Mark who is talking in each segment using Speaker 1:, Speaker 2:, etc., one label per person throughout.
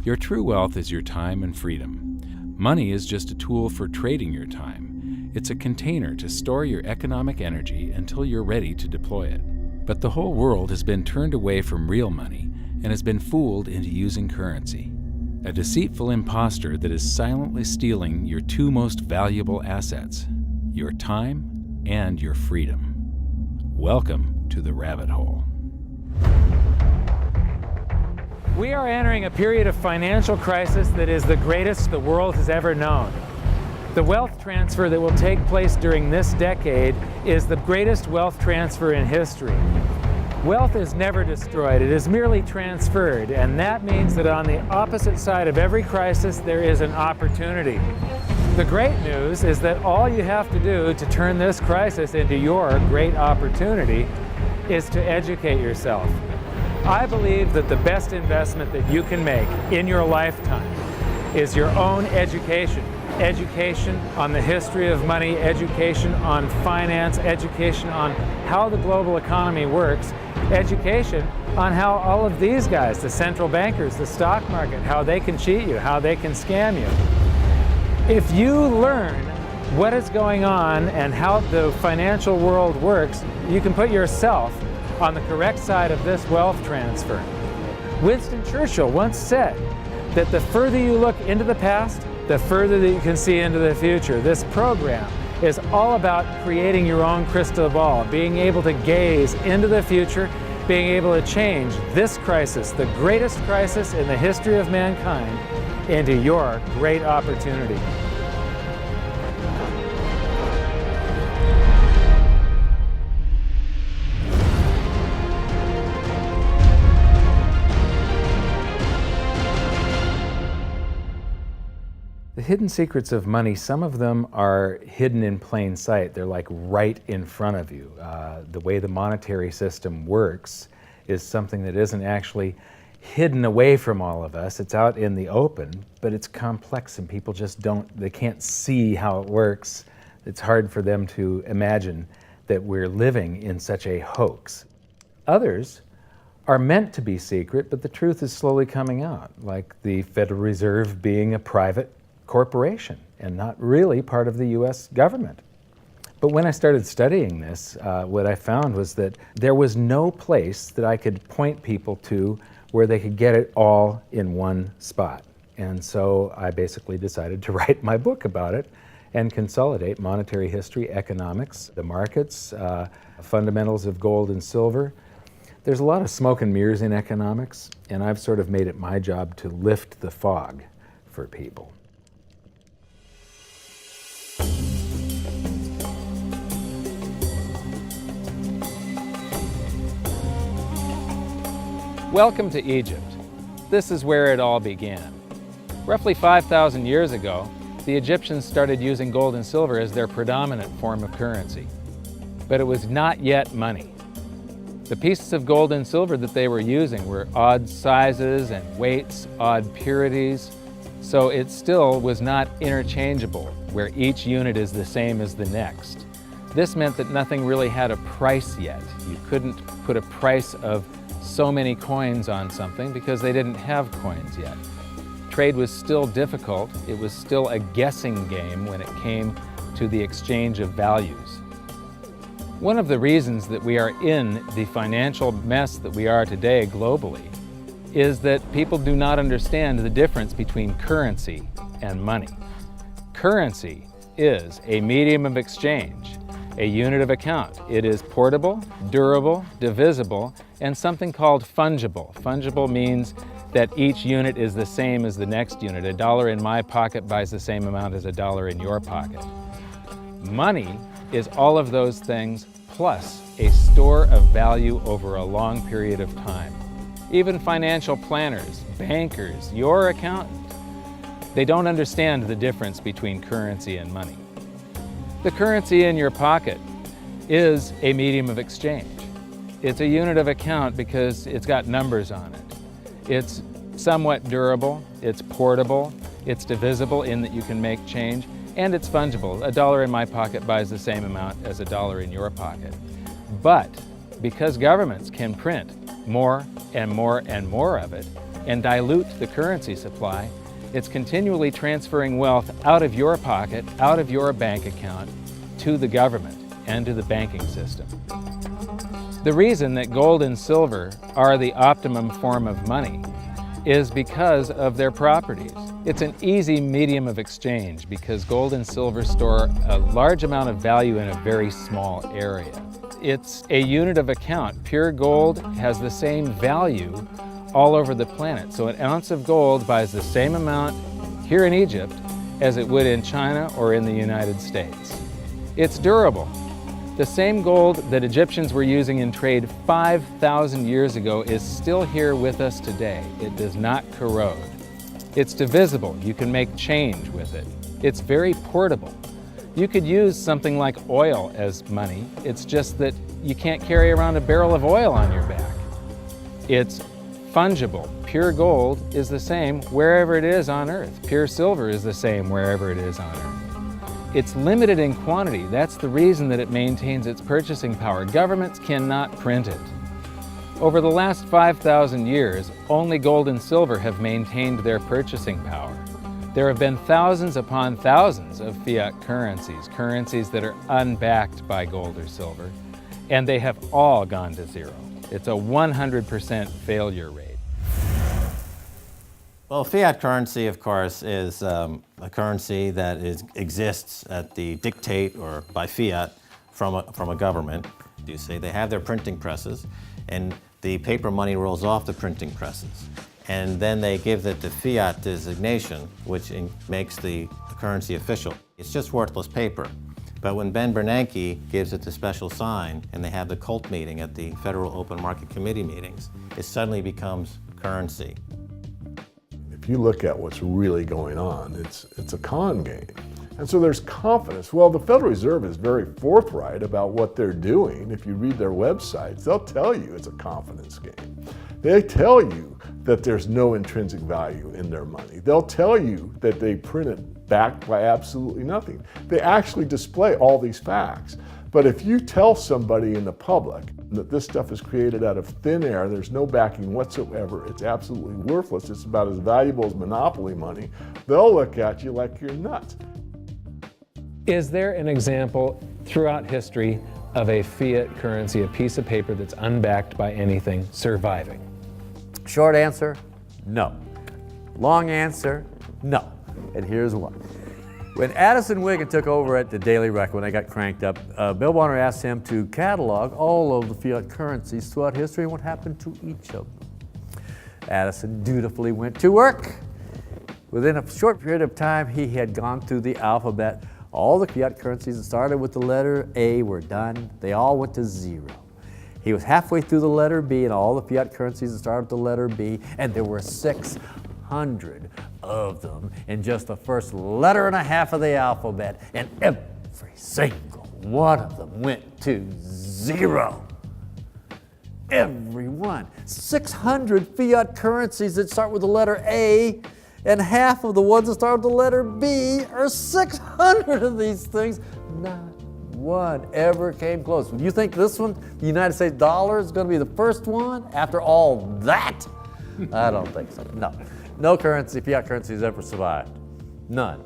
Speaker 1: Your true wealth is your time and freedom. Money is just a tool for trading your time. It's a container to store your economic energy until you're ready to deploy it. But the whole world has been turned away from real money and has been fooled into using currency. A deceitful imposter that is silently stealing your two most valuable assets, your time and your freedom. Welcome to the rabbit hole.
Speaker 2: We are entering a period of financial crisis that is the greatest the world has ever known. The wealth transfer that will take place during this decade is the greatest wealth transfer in history. Wealth is never destroyed, it is merely transferred, and that means that on the opposite side of every crisis there is an opportunity. The great news is that all you have to do to turn this crisis into your great opportunity is to educate yourself. I believe that the best investment that you can make in your lifetime is your own education. Education on the history of money, education on finance, education on how the global economy works, education on how all of these guys, the central bankers, the stock market, how they can cheat you, how they can scam you. If you learn what is going on and how the financial world works, you can put yourself on the correct side of this wealth transfer. Winston Churchill once said that the further you look into the past, the further that you can see into the future. This program is all about creating your own crystal ball, being able to gaze into the future, being able to change this crisis, the greatest crisis in the history of mankind, into your great opportunity. The hidden secrets of money, some of them are hidden in plain sight. They're like right in front of you. The way the monetary system works is something that isn't actually hidden away from all of us. It's out in the open, but it's complex and people just they can't see how it works. It's hard for them to imagine that we're living in such a hoax. Others are meant to be secret, but the truth is slowly coming out, like the Federal Reserve being a private corporation and not really part of the U.S. government. But when I started studying this, what I found was that there was no place that I could point people to where they could get it all in one spot. And so I basically decided to write my book about it and consolidate monetary history, economics, the markets, fundamentals of gold and silver. There's a lot of smoke and mirrors in economics, and I've sort of made it my job to lift the fog for people.
Speaker 3: Welcome to Egypt. This is where it all began. Roughly 5,000 years ago, the Egyptians started using gold and silver as their predominant form of currency. But it was not yet money. The pieces of gold and silver that they were using were odd sizes and weights, odd purities, so it still was not interchangeable, where each unit is the same as the next. This meant that nothing really had a price yet. You couldn't put a price of so many coins on something because they didn't have coins yet. Trade was still difficult. It was still a guessing game when it came to the exchange of values. One of the reasons that we are in the financial mess that we are today globally is that people do not understand the difference between currency and money. Currency is a medium of exchange, a unit of account. It is portable, durable, divisible, and something called fungible. Fungible means that each unit is the same as the next unit. A dollar in my pocket buys the same amount as a dollar in your pocket. Money is all of those things plus a store of value over a long period of time. Even financial planners, bankers, your accountant, they don't understand the difference between currency and money. The currency in your pocket is a medium of exchange. It's a unit of account because it's got numbers on it. It's somewhat durable, it's portable, it's divisible in that you can make change, and it's fungible. A dollar in my pocket buys the same amount as a dollar in your pocket. But because governments can print more and more and more of it, and dilute the currency supply, it's continually transferring wealth out of your pocket, out of your bank account, to the government and to the banking system. The reason that gold and silver are the optimum form of money is because of their properties. It's an easy medium of exchange because gold and silver store a large amount of value in a very small area. It's a unit of account. Pure gold has the same value all over the planet. So an ounce of gold buys the same amount here in Egypt as it would in China or in the United States. It's durable. The same gold that Egyptians were using in trade 5,000 years ago is still here with us today. It does not corrode. It's divisible. You can make change with it. It's very portable. You could use something like oil as money. It's just that you can't carry around a barrel of oil on your back. It's fungible. Pure gold is the same wherever it is on Earth. Pure silver is the same wherever it is on Earth. It's limited in quantity. That's the reason that it maintains its purchasing power. Governments cannot print it. Over the last 5,000 years, only gold and silver have maintained their purchasing power. There have been thousands upon thousands of fiat currencies, currencies that are unbacked by gold or silver, and they have all gone to zero. It's a 100% failure rate.
Speaker 4: Well, fiat currency, of course, is a currency that exists at the dictate or by fiat from a government. You say they have their printing presses, and the paper money rolls off the printing presses. And then they give it the fiat designation, which makes the currency official. It's just worthless paper. But when Ben Bernanke gives it the special sign, and they have the cult meeting at the Federal Open Market Committee meetings, it suddenly becomes currency.
Speaker 5: If you look at what's really going on, it's a con game. And so there's confidence. Well, the Federal Reserve is very forthright about what they're doing. If you read their websites, they'll tell you it's a confidence game. They tell you that there's no intrinsic value in their money. They'll tell you that they print it backed by absolutely nothing. They actually display all these facts. But if you tell somebody in the public that this stuff is created out of thin air, there's no backing whatsoever, it's absolutely worthless, it's about as valuable as monopoly money, they'll look at you like you're nuts.
Speaker 2: Is there an example throughout history of a fiat currency, a piece of paper that's unbacked by anything, surviving?
Speaker 6: Short answer, no. Long answer, no. And here's why. When Addison Wiggin took over at the Daily Record, when they got cranked up, Bill Warner asked him to catalog all of the fiat currencies throughout history and what happened to each of them. Addison dutifully went to work. Within a short period of time, he had gone through the alphabet. All the fiat currencies that started with the letter A were done. They all went to zero. He was halfway through the letter B, and all the fiat currencies that started with the letter B, and there were 600 of them in just the first letter and a half of the alphabet, and every single one of them went to zero. Every one. 600 fiat currencies that start with the letter A, and half of the ones that start with the letter B are 600 of these things. Not one ever came close. You think this one, the United States dollar, is going to be the first one after all that? I don't think so. No. No currency, fiat currency has ever survived. None.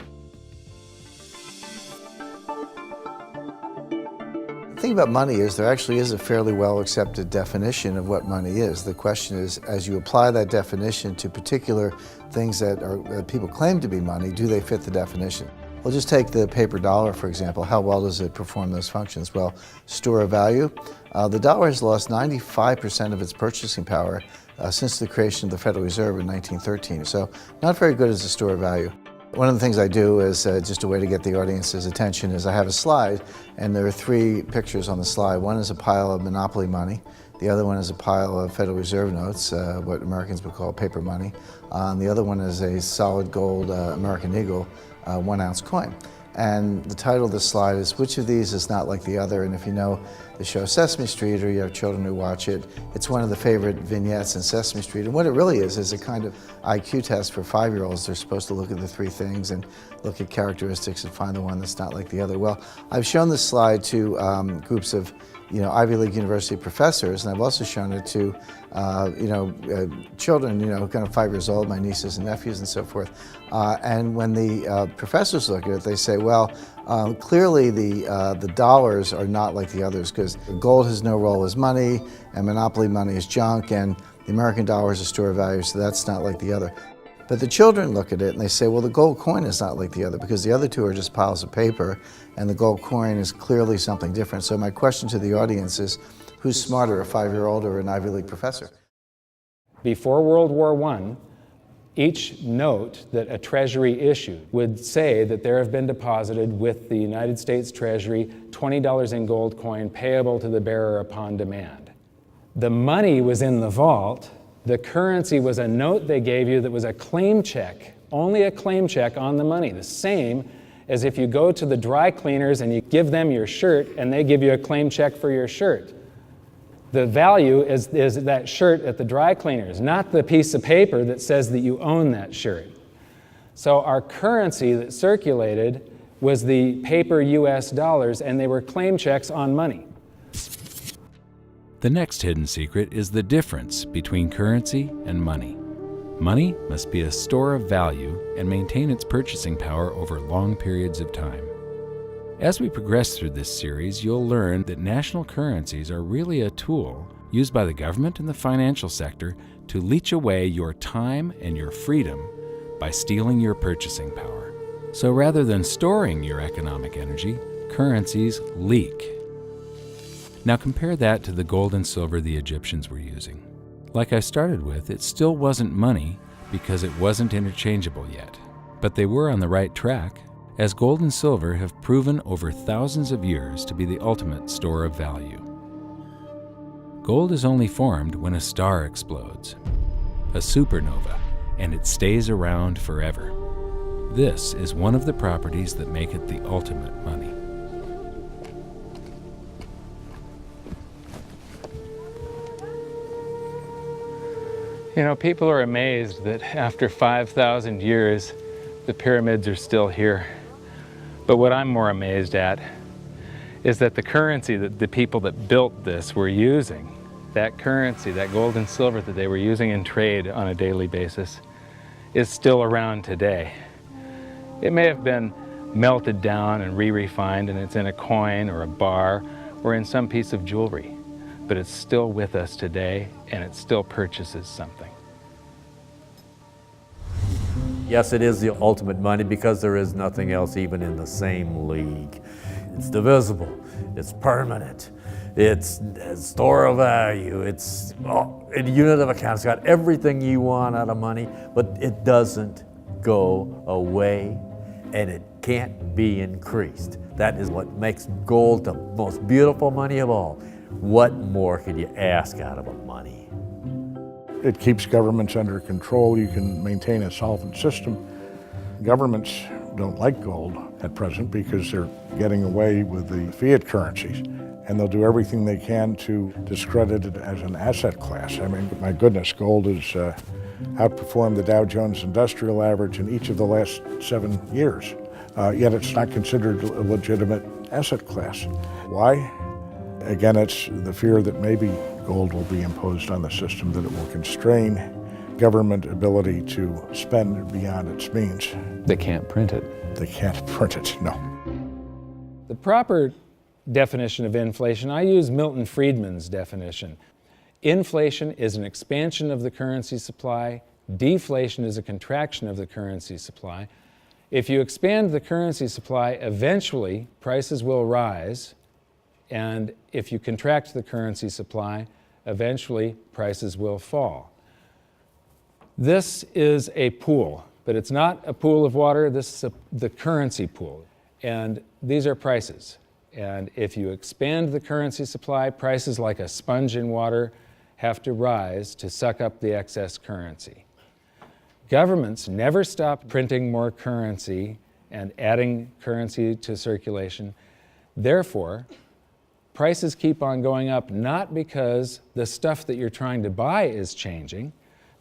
Speaker 7: The thing about money is there actually is a fairly well accepted definition of what money is. The question is, as you apply that definition to particular things that people claim to be money, do they fit the definition? We'll just take the paper dollar, for example. How well does it perform those functions? Well, store of value. The dollar has lost 95% of its purchasing power since the creation of the Federal Reserve in 1913. So not very good as a store of value. One of the things I do is just a way to get the audience's attention is I have a slide, and there are 3 pictures on the slide. One is a pile of monopoly money. The other one is a pile of Federal Reserve notes, what Americans would call paper money. The other one is a solid gold American Eagle 1-ounce coin. And the title of the slide is, which of these is not like the other? And if you know the show Sesame Street, or you have children who watch it. It's one of the favorite vignettes in Sesame Street. And what it really is a kind of IQ test for 5-year-olds. They're supposed to look at the 3 things and look at characteristics and find the one that's not like the other. Well, I've shown this slide to groups of Ivy League university professors, and I've also shown it to children, kind of 5 years old, my nieces and nephews and so forth. And when the professors look at it, they say, well, clearly the dollars are not like the others, because gold has no role as money, and monopoly money is junk, and the American dollar is a store of value, so that's not like the other. But the children look at it and they say, well, the gold coin is not like the other, because the other two are just piles of paper, and the gold coin is clearly something different. So my question to the audience is, who's smarter, a 5-year-old or an Ivy League professor?
Speaker 3: Before World War I, each note that a treasury issued would say that there have been deposited with the United States Treasury $20 in gold coin payable to the bearer upon demand. The money was in the vault. The currency was a note they gave you that was a claim check, only a claim check on the money, the same as if you go to the dry cleaners and you give them your shirt and they give you a claim check for your shirt. The value is that shirt at the dry cleaners, not the piece of paper that says that you own that shirt. So our currency that circulated was the paper US dollars, and they were claim checks on money.
Speaker 1: The next hidden secret is the difference between currency and money. Money must be a store of value and maintain its purchasing power over long periods of time. As we progress through this series, you'll learn that national currencies are really a tool used by the government and the financial sector to leech away your time and your freedom by stealing your purchasing power. So rather than storing your economic energy, currencies leak. Now compare that to the gold and silver the Egyptians were using. Like I started with, it still wasn't money because it wasn't interchangeable yet. But they were on the right track, as gold and silver have proven over thousands of years to be the ultimate store of value. Gold is only formed when a star explodes, a supernova, and it stays around forever. This is one of the properties that make it the ultimate money.
Speaker 3: People are amazed that after 5,000 years, the pyramids are still here. But what I'm more amazed at is that the currency that the people that built this were using, that currency, that gold and silver that they were using in trade on a daily basis, is still around today. It may have been melted down and re-refined, and it's in a coin or a bar or in some piece of jewelry, but it's still with us today, and it still purchases something.
Speaker 6: Yes, it is the ultimate money, because there is nothing else even in the same league. It's divisible, it's permanent, it's a store of value, it's a unit of account. It's got everything you want out of money, but it doesn't go away, and it can't be increased. That is what makes gold the most beautiful money of all. What more could you ask out of a money?
Speaker 8: It keeps governments under control. You can maintain a solvent system. Governments don't like gold at present because they're getting away with the fiat currencies, and they'll do everything they can to discredit it as an asset class. I mean, my goodness, gold has outperformed the Dow Jones Industrial Average in each of the last 7 years, yet it's not considered a legitimate asset class. Why? Again, it's the fear that maybe gold will be imposed on the system, that it will constrain government ability to spend beyond its means.
Speaker 3: They can't print it.
Speaker 8: They can't print it, no.
Speaker 3: The proper definition of inflation, I use Milton Friedman's definition. Inflation is an expansion of the currency supply. Deflation is a contraction of the currency supply. If you expand the currency supply, eventually prices will rise. And if you contract the currency supply, eventually prices will fall. This is a pool, but it's not a pool of water. This is the currency pool. And these are prices. And if you expand the currency supply, prices like a sponge in water have to rise to suck up the excess currency. Governments never stop printing more currency and adding currency to circulation. Therefore, Prices keep on going up not because the stuff that you're trying to buy is changing.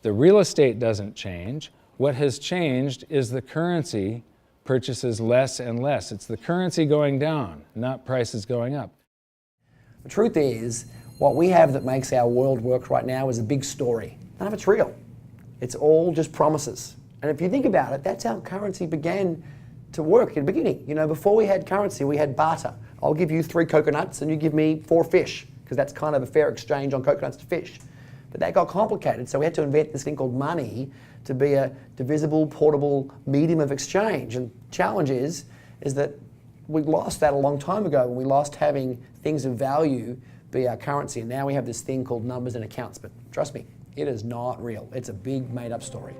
Speaker 3: The real estate doesn't change. What has changed is the currency purchases less and less. It's the currency going down, not prices going up.
Speaker 9: The truth is, what we have that makes our world work right now is a big story. None of it's real. It's all just promises. And if you think about it, that's how currency began to work in the beginning. You know, before we had currency, we had barter. I'll give you 3 coconuts and you give me 4 fish, because that's kind of a fair exchange on coconuts to fish. But that got complicated, so we had to invent this thing called money to be a divisible, portable medium of exchange. And the challenge is that we lost that a long time ago, when we lost having things of value be our currency. And now we have this thing called numbers and accounts. But trust me, it is not real. It's a big made-up story.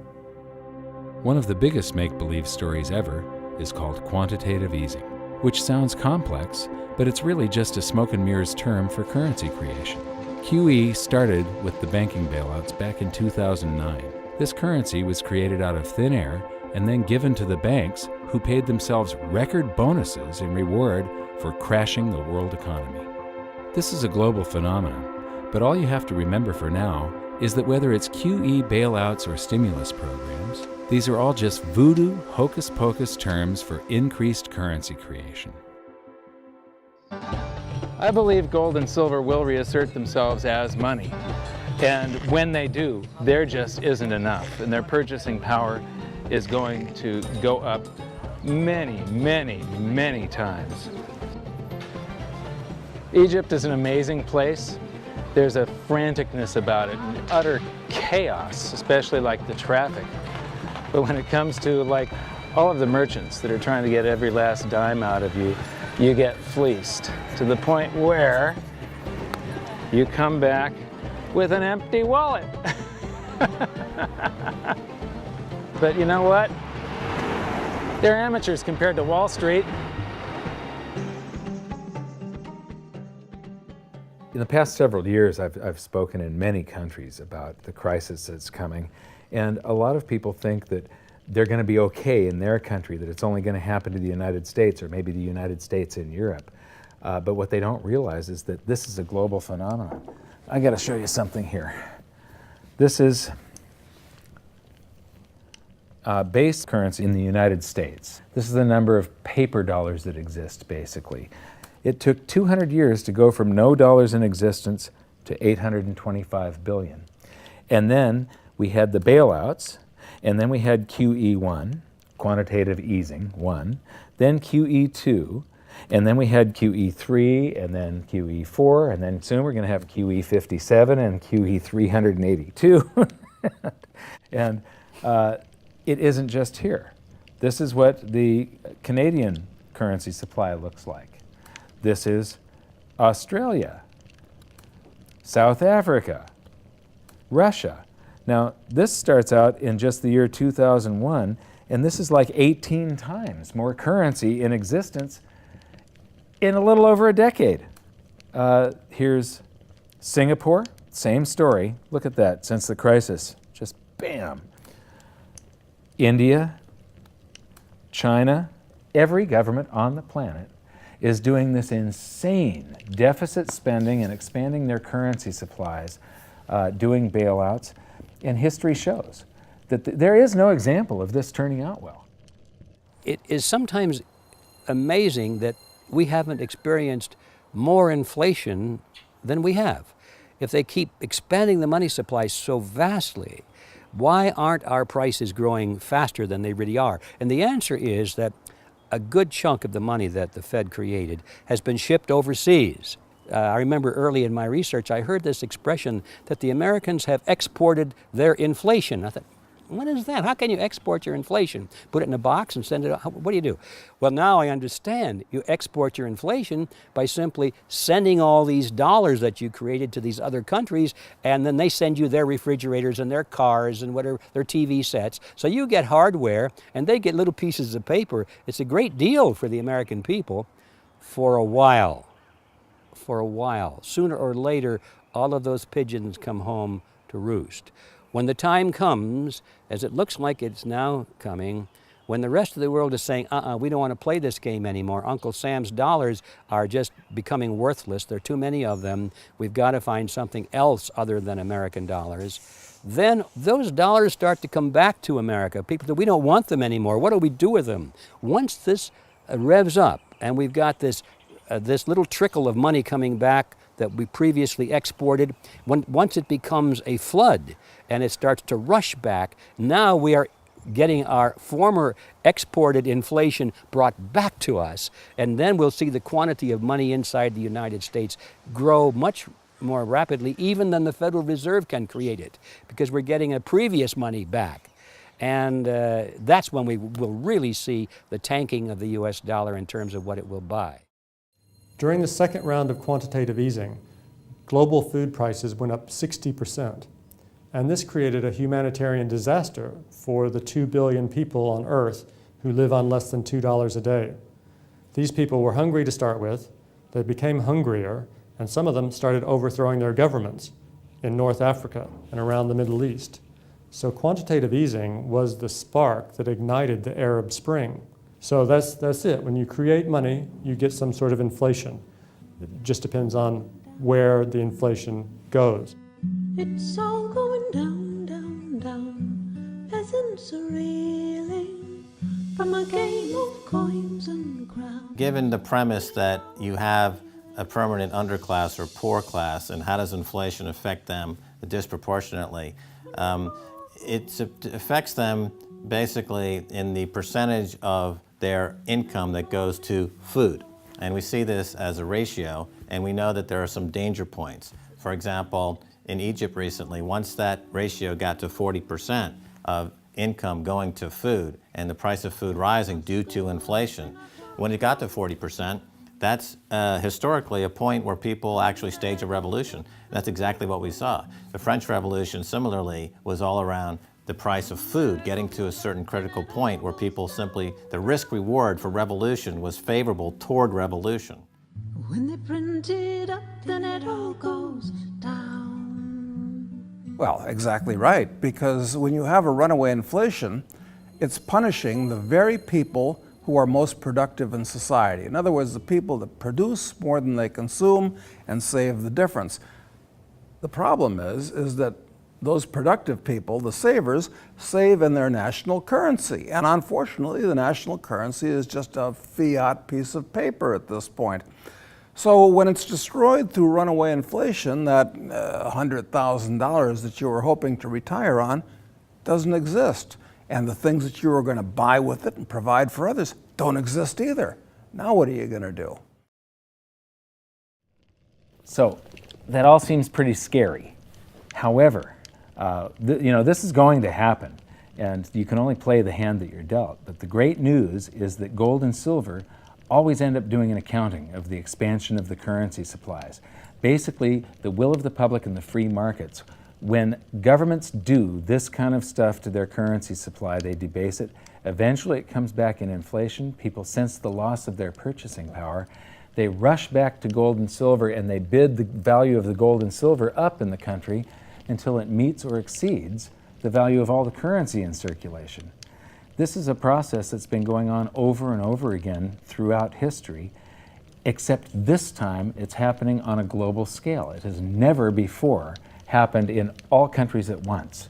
Speaker 1: One of the biggest make-believe stories ever is called quantitative easing, which sounds complex, but it's really just a smoke and mirrors term for currency creation. QE started with the banking bailouts back in 2009. This currency was created out of thin air and then given to the banks, who paid themselves record bonuses in reward for crashing the world economy. This is a global phenomenon, but all you have to remember for now is that whether it's QE bailouts or stimulus programs, these are all just voodoo, hocus-pocus terms for increased currency creation.
Speaker 3: I believe gold and silver will reassert themselves as money. And when they do, there just isn't enough, and their purchasing power is going to go up many, many, many times. Egypt is an amazing place. There's a franticness about it, and utter chaos, especially like the traffic. But when it comes to like all of the merchants that are trying to get every last dime out of you, you get fleeced to the point where you come back with an empty wallet. But you know what? They're amateurs compared to Wall Street. In the past several years, I've spoken in many countries about the crisis that's coming, and a lot of people think that they're going to be okay in their country, that it's only going to happen to the United States or maybe the United States in Europe. But what they don't realize is that this is a global phenomenon. I got to show you something here. This is base currency in the United States. This is the number of paper dollars that exist, basically. It took 200 years to go from no dollars in existence to 825 billion. And then we had the bailouts, and then we had QE1, quantitative easing 1, then QE2, and then we had QE3, and then QE4, and then soon we're going to have QE57 and QE382. And it isn't just here. This is what the Canadian currency supply looks like. This is Australia, South Africa, Russia. Now, this starts out in just the year 2001, and this is like 18 times more currency in existence in a little over a decade. Here's Singapore, same story. Look at that, since the crisis, just bam. India, China, every government on the planet is doing this insane deficit spending and expanding their currency supplies, doing bailouts. And history shows that there is no example of this turning out well.
Speaker 10: It is sometimes amazing that we haven't experienced more inflation than we have. If they keep expanding the money supply so vastly, why aren't our prices growing faster than they really are? And the answer is that a good chunk of the money that the Fed created has been shipped overseas. I remember early in my research, I heard this expression that the Americans have exported their inflation. I thought, what is that? How can you export your inflation? Put it in a box and send it out? What do you do? Well, now I understand. You export your inflation by simply sending all these dollars that you created to these other countries, and then they send you their refrigerators and their cars and whatever, their TV sets. So you get hardware, and they get little pieces of paper. It's a great deal for the American people for a while. For a while. Sooner or later, all of those pigeons come home to roost. When the time comes, as it looks like it's now coming, When the rest of the world is saying, we don't want to play this game anymore. Uncle Sam's dollars are just becoming worthless. There are too many of them. We've got to find something else other than American dollars. Then those dollars start to come back to America. People say, we don't want them anymore. What do we do with them? Once this revs up and we've got this little trickle of money coming back that we previously exported, once it becomes a flood and it starts to rush back, now we are getting our former exported inflation brought back to us, and then we'll see the quantity of money inside the United States grow much more rapidly even than the Federal Reserve can create it, because we're getting a previous money back. And that's when we will really see the tanking of the US dollar in terms of what it will buy.
Speaker 11: During the second round of quantitative easing, global food prices went up 60%. And this created a humanitarian disaster for the 2 billion people on Earth who live on less than $2 a day. These people were hungry to start with, they became hungrier, and some of them started overthrowing their governments in North Africa and around the Middle East. So quantitative easing was the spark that ignited the Arab Spring. So that's it. When you create money, you get some sort of inflation. It just depends on where the inflation goes.
Speaker 12: It's all going down, down, down. Peasants are reeling from a game of coins and crowns.
Speaker 4: Given the premise that you have a permanent underclass or poor class, and how does inflation affect them disproportionately, it affects them basically in the percentage of their income that goes to food. And we see this as a ratio, and we know that there are some danger points. For example, in Egypt recently, once that ratio got to 40% of income going to food and the price of food rising due to inflation, when it got to 40%, that's historically a point where people actually stage a revolution. That's exactly what we saw. The French Revolution, similarly, was all around the price of food getting to a certain critical point where people simply, the risk-reward for revolution was favorable toward revolution.
Speaker 12: When they print it up, then it all goes down.
Speaker 13: Well, exactly right, because when you have a runaway inflation, it's punishing the very people who are most productive in society. In other words, the people that produce more than they consume and save the difference. The problem is that those productive people, the savers, save in their national currency. And unfortunately, the national currency is just a fiat piece of paper at this point. So when it's destroyed through runaway inflation, that $100,000 that you were hoping to retire on doesn't exist. And the things that you were going to buy with it and provide for others don't exist either. Now what are you going to do?
Speaker 2: So that all seems pretty scary. However, this is going to happen, and you can only play the hand that you're dealt. But the great news is that gold and silver always end up doing an accounting of the expansion of the currency supplies. Basically, the will of the public and the free markets. When governments do this kind of stuff to their currency supply, they debase it. Eventually it comes back in inflation. People sense the loss of their purchasing power. They rush back to gold and silver, and they bid the value of the gold and silver up in the country until it meets or exceeds the value of all the currency in circulation. This is a process that's been going on over and over again throughout history, except this time it's happening on a global scale. It has never before happened in all countries at once.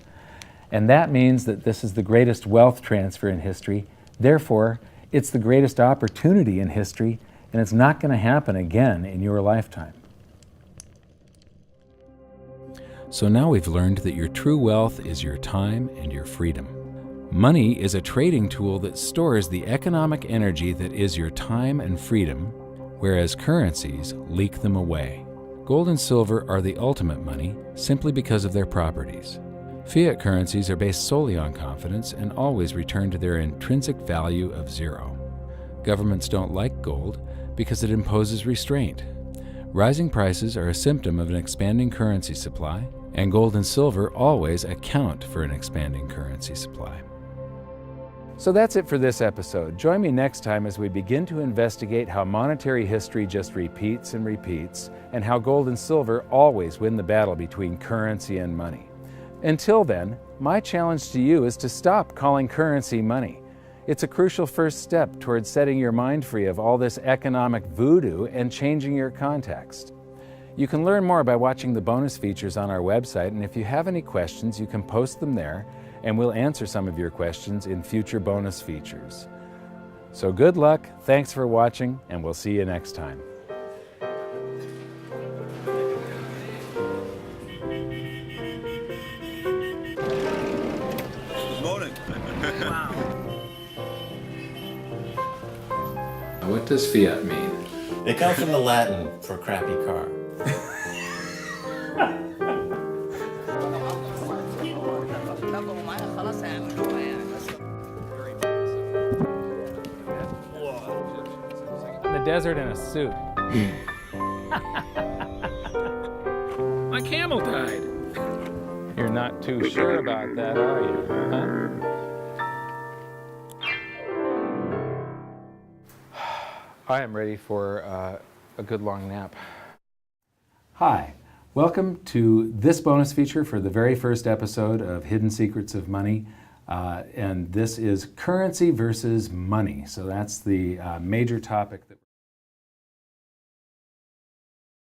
Speaker 2: And that means that this is the greatest wealth transfer in history. Therefore, it's the greatest opportunity in history, and it's not going to happen again in your lifetime.
Speaker 1: So now we've learned that your true wealth is your time and your freedom. Money is a trading tool that stores the economic energy that is your time and freedom, whereas currencies leak them away. Gold and silver are the ultimate money simply because of their properties. Fiat currencies are based solely on confidence and always return to their intrinsic value of zero. Governments don't like gold because it imposes restraint. Rising prices are a symptom of an expanding currency supply, and gold and silver always account for an expanding currency supply.
Speaker 2: So that's it for this episode. Join me next time as we begin to investigate how monetary history just repeats and repeats, and how gold and silver always win the battle between currency and money. Until then, my challenge to you is to stop calling currency money.
Speaker 1: It's a crucial first step towards setting your mind free of all this economic voodoo and changing your context. You can learn more by watching the bonus features on our website, and if you have any questions, you can post them there, and we'll answer some of your questions in future bonus features. So good luck, thanks for watching, and we'll see you next time.
Speaker 14: Good morning. Wow.
Speaker 1: What does fiat mean?
Speaker 4: It comes from the Latin for crappy car.
Speaker 2: In the desert in a suit. My camel died.
Speaker 1: You're not too sure about that, are you? Huh? I am ready for a good long nap. Hi, welcome to this bonus feature for the very first episode of Hidden Secrets of Money. And this is currency versus money. So that's the major topic that